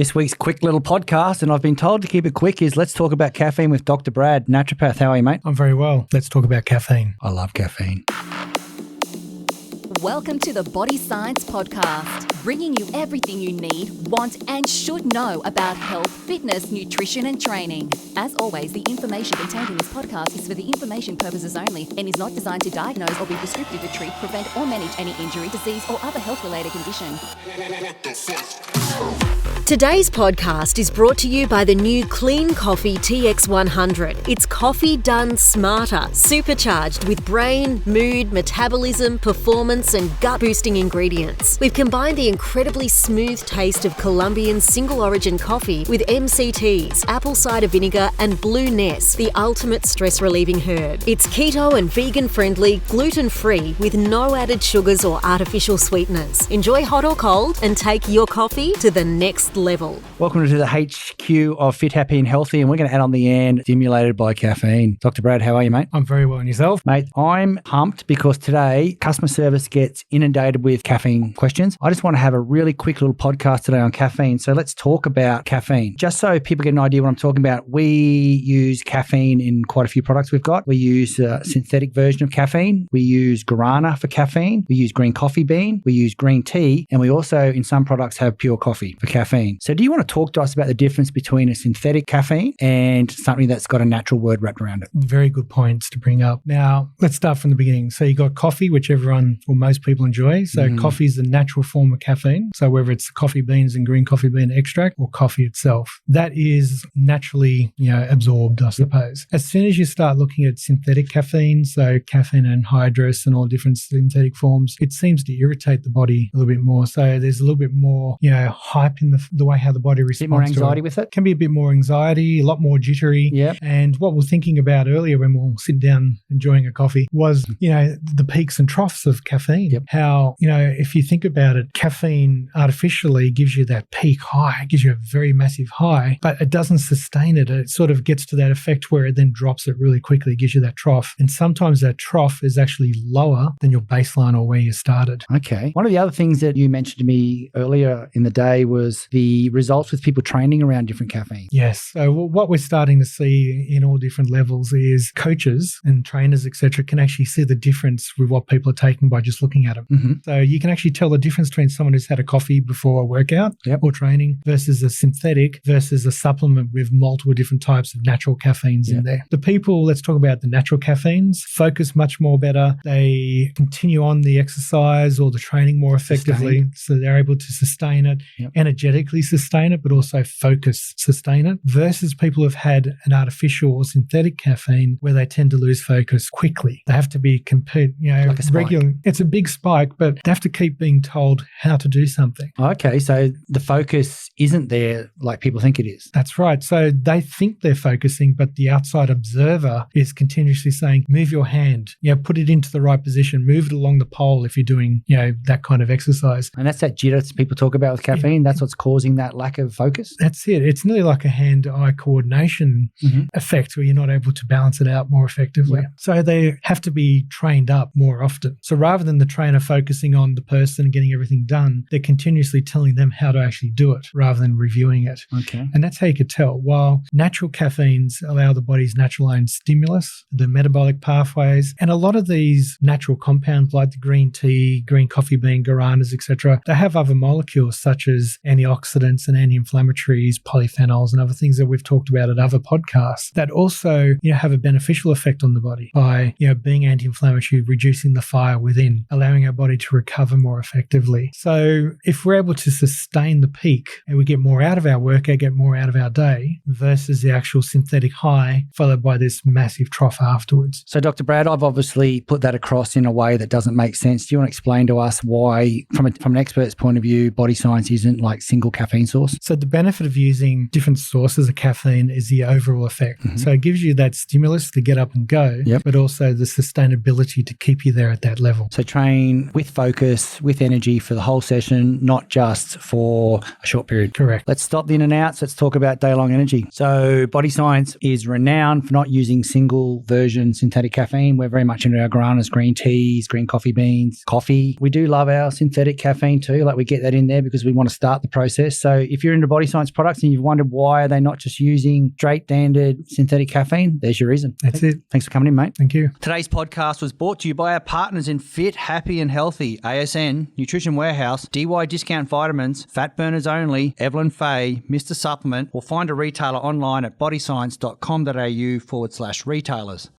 This week's quick little podcast, and I've been told to keep it quick, is let's talk about caffeine with Dr. Brad, naturopath. How are you, mate? I'm very well. Let's talk about caffeine. I love caffeine. Welcome to the Body Science Podcast, bringing you everything you need, want, and should know about health, fitness, nutrition, and training. As always, the information contained in this podcast is for the information purposes only and is not designed to diagnose or be prescriptive to treat, prevent, or manage any injury, disease, or other health-related condition. Today's podcast is brought to you by the new Clean Coffee TX100. It's coffee done smarter, supercharged with brain, mood, metabolism, performance, and gut-boosting ingredients. We've combined the incredibly smooth taste of Colombian single-origin coffee with MCTs, apple cider vinegar, and Blue Ness, the ultimate stress-relieving herb. It's keto and vegan-friendly, gluten-free, with no added sugars or artificial sweeteners. Enjoy hot or cold and take your coffee to the next level. Welcome to the HQ of Fit, Happy and Healthy, and we're going to add on the end, stimulated by caffeine. Dr. Brad, how are you, mate? I'm very well. And yourself? Mate, I'm pumped because today customer service gets inundated with caffeine questions. I just want to have a really quick little podcast today on caffeine. So let's talk about caffeine. Just so people get an idea what I'm talking about, we use caffeine in quite a few products we've got. We use a synthetic version of caffeine. We use guarana for caffeine. We use green coffee bean. We use green tea. And we also, in some products, have pure coffee for caffeine. So do you want to talk to us about the difference between a synthetic caffeine and something that's got a natural word wrapped around it? Very good points to bring up. Now, let's start from the beginning. So you got coffee, which everyone or most people enjoy. So coffee is the natural form of caffeine. So whether it's coffee beans and green coffee bean extract or coffee itself, that is naturally, absorbed, I suppose. As soon as you start looking at synthetic caffeine, so caffeine anhydrous and all different synthetic forms, it seems to irritate the body a little bit more. So there's a little bit more, hype in the way how the body responds. A bit more anxiety with it? Can be a bit more anxiety, a lot more jittery. Yep. And what we're thinking about earlier when we'll sit down enjoying a coffee was, the peaks and troughs of caffeine. Yep. How, if you think about it, caffeine artificially gives you that peak high, gives you a very massive high, but it doesn't sustain it. It sort of gets to that effect where it then drops it really quickly, gives you that trough. And sometimes that trough is actually lower than your baseline or where you started. Okay. One of the other things that you mentioned to me earlier in the day was the results with people training around different caffeine. Yes. So what we're starting to see in all different levels is coaches and trainers, etc., can actually see the difference with what people are taking by just looking at them. Mm-hmm. So you can actually tell the difference between someone who's had a coffee before a workout or training versus a synthetic versus a supplement with multiple different types of natural caffeines in there. The people, let's talk about the natural caffeines, focus much more better. They continue on the exercise or the training more effectively. So they're able to sustain it, energetically sustain it, but also focus, sustain it, versus people who've had an artificial or synthetic caffeine where they tend to lose focus quickly. They have to be like regular. It's a big spike, but they have to keep being told how to do something. Okay, so the focus isn't there like people think it is. That's right. So they think they're focusing, but the outside observer is continuously saying, move your hand, put it into the right position, move it along the pole if you're doing, that kind of exercise. And that's that jitters people talk about with caffeine. That's what's causing that lack of focus. That's it. It's nearly like a hand-eye coordination effect where you're not able to balance it out more effectively. Yep. So they have to be trained up more often. So rather than the trainer focusing on the person and getting everything done, they're continuously telling them how to actually do it rather than reviewing it. Okay. And that's how you could tell. While natural caffeines allow the body's natural own stimulus, the metabolic pathways, and a lot of these natural compounds like the green tea, green coffee bean, guaranas, etc., they have other molecules such as antioxidants and anti-inflammatories, polyphenols, and other things that we've talked about at other podcasts that also, have a beneficial effect on the body by, being anti-inflammatory, reducing the fire within, allowing our body to recover more effectively. So if we're able to sustain the peak and we get more out of our workout, get more out of our day versus the actual synthetic high followed by this massive trough afterwards. So Dr. Brad, I've obviously put that across in a way that doesn't make sense. Do you want to explain to us why, from an expert's point of view, body science isn't like single caffeine source? So the benefit of using different sources of caffeine is the overall effect. Mm-hmm. So it gives you that stimulus to get up and go, but also the sustainability to keep you there at that level. So train with focus, with energy for the whole session, not just for a short period. Correct. Let's stop the in and outs. Let's talk about day-long energy. So Body Science is renowned for not using single version synthetic caffeine. We're very much into our guaranas, green teas, green coffee beans, coffee. We do love our synthetic caffeine too. Like we get that in there because we want to start the process. process. So if you're into body science products and you've wondered why are they not just using straight standard synthetic caffeine, there's your reason. That's it. Thanks for coming in, mate. Thank you. Today's podcast was brought to you by our partners in Fit, Happy and Healthy, ASN, Nutrition Warehouse, DY Discount Vitamins, Fat Burners Only, Evelyn Faye, Mr. Supplement, or find a retailer online at bodyscience.com.au/retailers.